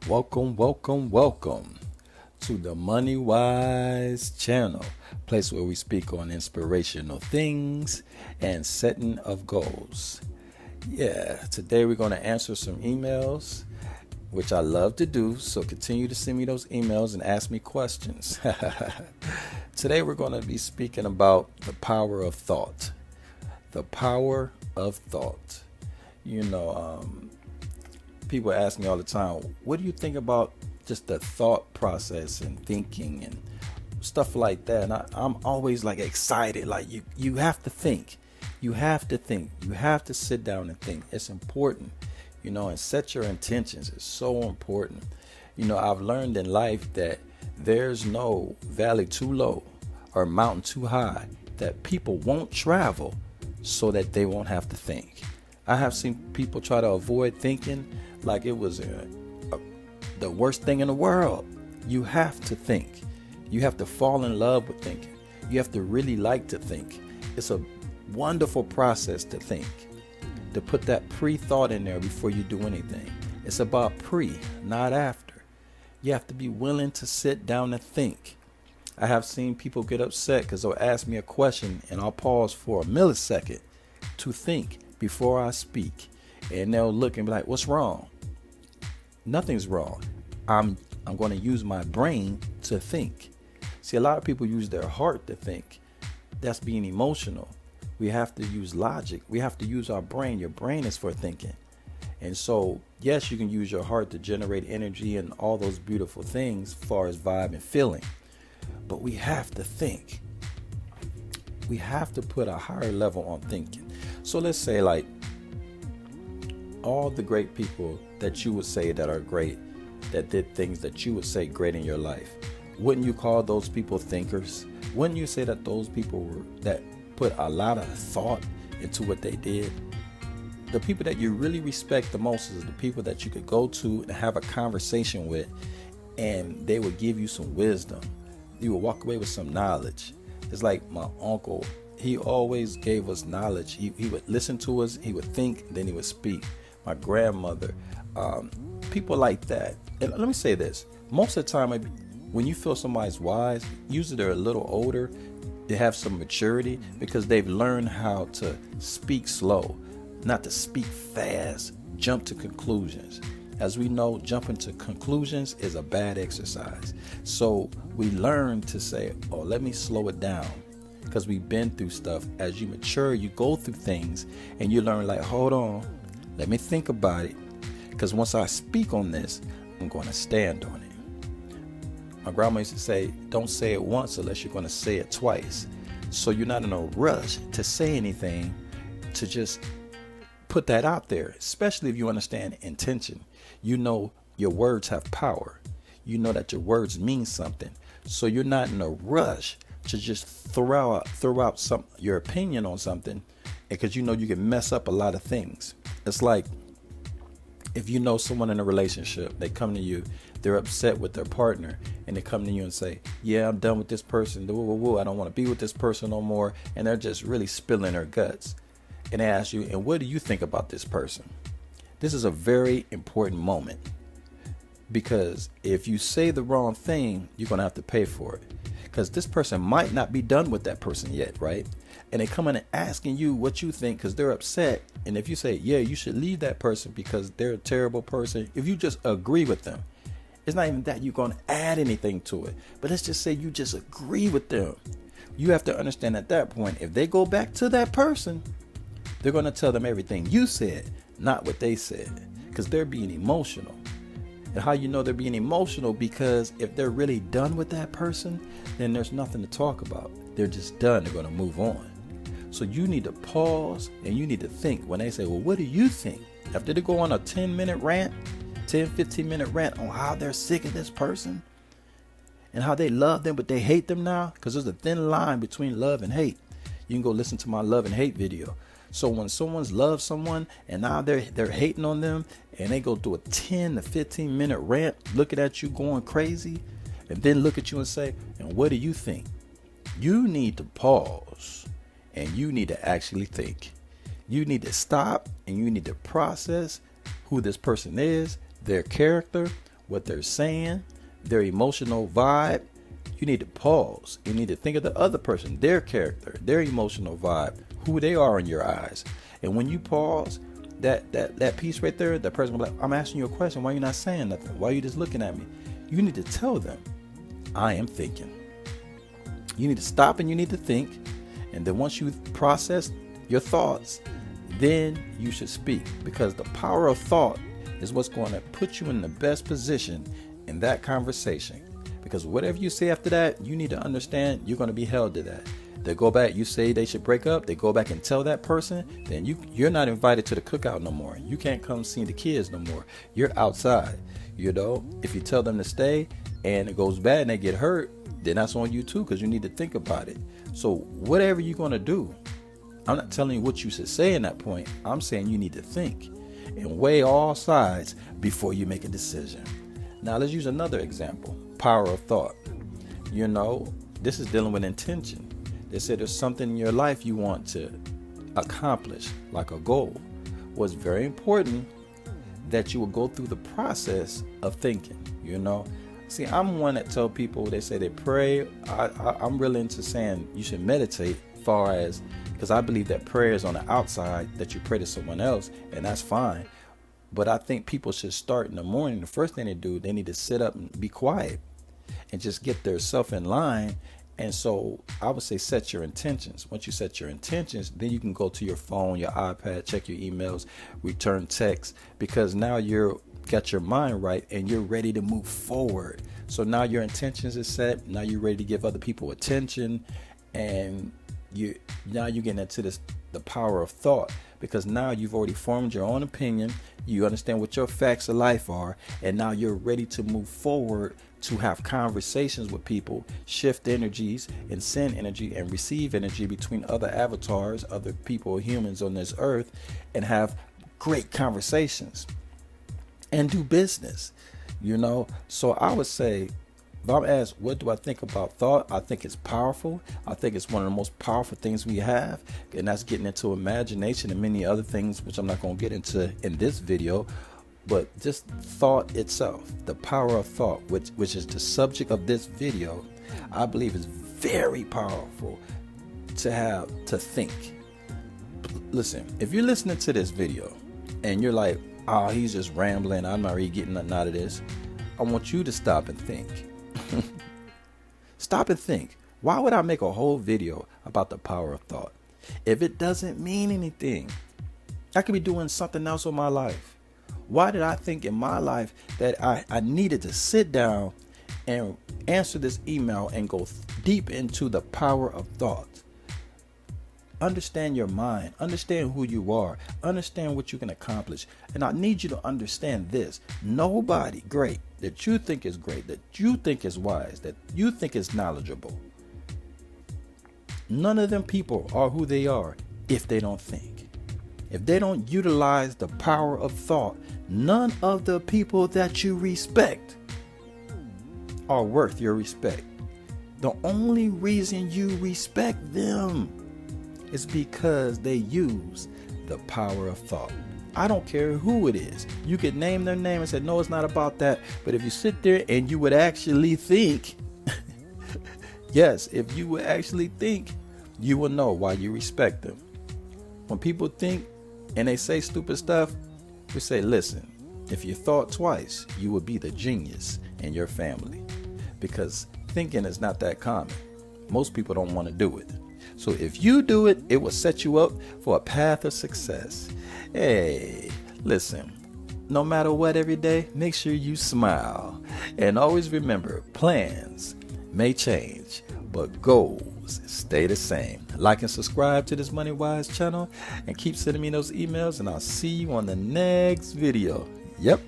Welcome to the MoneyWise Channel, place where we speak on inspirational things and setting of goals. Yeah, today we're going to answer some emails, which I love to do, so continue to send me those emails and ask me questions. Today we're going to be speaking about the power of thought. The power of thought. People ask me all the time, what do you think about just the thought process and thinking and stuff like that? And I'm always like excited, like you have to think. You have to think. You have to sit down and think. It's important, and set your intentions. It's so important. I've learned in life that there's no valley too low or mountain too high that people won't travel so that they won't have to think. I have seen people try to avoid thinking like it was the worst thing in the world. You have to think. You have to fall in love with thinking. You have to really like to think. It's a wonderful process to think, to put that pre-thought in there before you do anything. It's about pre, not after. You have to be willing to sit down and think. I have seen people get upset because they'll ask me a question and I'll pause for a millisecond to think before I speak, and they'll look and be like, what's wrong? Nothing's wrong. I'm going to use my brain to think. See, a lot of people use their heart to think. That's being emotional. We have to use logic. We have to use our brain. Your brain is for thinking. And so, yes, you can use your heart to generate energy and all those beautiful things as far as vibe and feeling. But we have to think. We have to put a higher level on thinking. So let's say like all the great people that you would say that are great, that did things that you would say great in your life. Wouldn't you call those people thinkers? Wouldn't you say that those people were that put a lot of thought into what they did? The people that you really respect the most is the people that you could go to and have a conversation with, and they would give you some wisdom. You would walk away with some knowledge. It's like my uncle. He always gave us knowledge. He would listen to us, he would think, then he would speak. My grandmother, people like that. And let me say this. Most of the time, when you feel somebody's wise, usually they're a little older, they have some maturity because they've learned how to speak slow, not to speak fast, jump to conclusions. As we know, jumping to conclusions is a bad exercise. So we learn to say, oh, let me slow it down. Because we've been through stuff. As you mature, you go through things and you learn like, hold on, let me think about it. Because once I speak on this, I'm going to stand on it. My grandma used to say, don't say it once unless you're going to say it twice. So you're not in a rush to say anything, to just put that out there, especially if you understand intention. You know your words have power. You know that your words mean something. So you're not in a rush to just throw out your opinion on something, because you know you can mess up a lot of things. It's like if you know someone in a relationship, they come to you, they're upset with their partner, and they come to you and say, yeah, I'm done with this person. I don't want to be with this person no more. And they're just really spilling their guts. And they ask you, and what do you think about this person? This is a very important moment, because if you say the wrong thing, you're going to have to pay for it. Because this person might not be done with that person yet, right? And they come in and asking you what you think because they're upset. And if you say, yeah, you should leave that person because they're a terrible person, if you just agree with them, it's not even that you're going to add anything to it. But let's just say you just agree with them. You have to understand at that point, if they go back to that person, they're going to tell them everything you said, not what they said, because they're being emotional. And how you know they're being emotional? Because if they're really done with that person, then there's nothing to talk about. They're just done. They're going to move on. So you need to pause and you need to think. When they say, well, what do you think? After they go on a 10-minute rant, 15-minute rant on how they're sick of this person and how they love them, but they hate them now, because there's a thin line between love and hate. You can go listen to my love and hate video. So when someone's loves someone and now they're hating on them, and they go through a 10 to 15-minute rant looking at you going crazy, and then look at you and say, and what do you think? You need to pause and you need to actually think. You need to stop and you need to process who this person is, their character, what they're saying, their emotional vibe, you need to pause. You need to think of the other person, their character, their emotional vibe, who they are in your eyes. And when you pause, that piece right there, that person will be like, I'm asking you a question. Why are you not saying nothing? Why are you just looking at me? You need to tell them, I am thinking. You need to stop and you need to think. And then once you've processed your thoughts, then you should speak, because the power of thought is what's going to put you in the best position in that conversation. Because whatever you say after that, you need to understand you're going to be held to that. They go back, you say they should break up, they go back and tell that person, then you're not invited to the cookout no more. You can't come see the kids no more. You're outside. If you tell them to stay and it goes bad and they get hurt, then that's on you too, because you need to think about it. So whatever you're going to do, I'm not telling you what you should say in that point. I'm saying you need to think and weigh all sides before you make a decision. Now let's use another example. Power of thought. This is dealing with intention. They said there's something in your life you want to accomplish, like a goal. What's very important that you will go through the process of thinking. See, I'm one that tell people, they say they pray. I'm really into saying you should meditate, far as, because I believe that prayer is on the outside, that you pray to someone else, and that's fine. But I think people should start in the morning. The first thing they do, they need to sit up and be quiet and just get their self in line. And so I would say set your intentions. Once you set your intentions, then you can go to your phone, your iPad, check your emails, return texts, because now you're got your mind right and you're ready to move forward. So now your intentions is set. Now you're ready to give other people attention, and you're getting into the power of thought, because now you've already formed your own opinion. You understand what your facts of life are, and now you're ready to move forward to have conversations with people, shift energies and send energy and receive energy between other avatars, other people, humans on this earth, and have great conversations and do business. So I would say, if I'm asked, what do I think about thought? I think it's powerful. I think it's one of the most powerful things we have. And that's getting into imagination and many other things, which I'm not going to get into in this video. But just thought itself, the power of thought, which is the subject of this video, I believe is very powerful to think. Listen, if you're listening to this video and you're like, oh, he's just rambling, I'm not really getting nothing out of this, I want you to stop and think. Stop and think. Why would I make a whole video about the power of thought if it doesn't mean anything? I could be doing something else with my life. Why did I think in my life that I needed to sit down and answer this email and go deep into the power of thought? Understand your mind. Understand who you are. Understand what you can accomplish. And I need you to understand this. Nobody great that you think is great, that you think is wise, that you think is knowledgeable, none of them people are who they are if they don't think. If they don't utilize the power of thought, none of the people that you respect are worth your respect. The only reason you respect them is because they use the power of thought. I don't care who it is. You could name their name and say, no, it's not about that. But if you sit there and you would actually think, yes, if you would actually think, you will know why you respect them. When people think and they say stupid stuff, we say, listen, if you thought twice, you would be the genius in your family, because thinking is not that common. Most people don't want to do it. So if you do it, it will set you up for a path of success. Hey, listen, no matter what, every day, make sure you smile. And always remember, plans may change, but goals stay the same. Like and subscribe to this MoneyWise channel and keep sending me those emails, and I'll see you on the next video. Yep.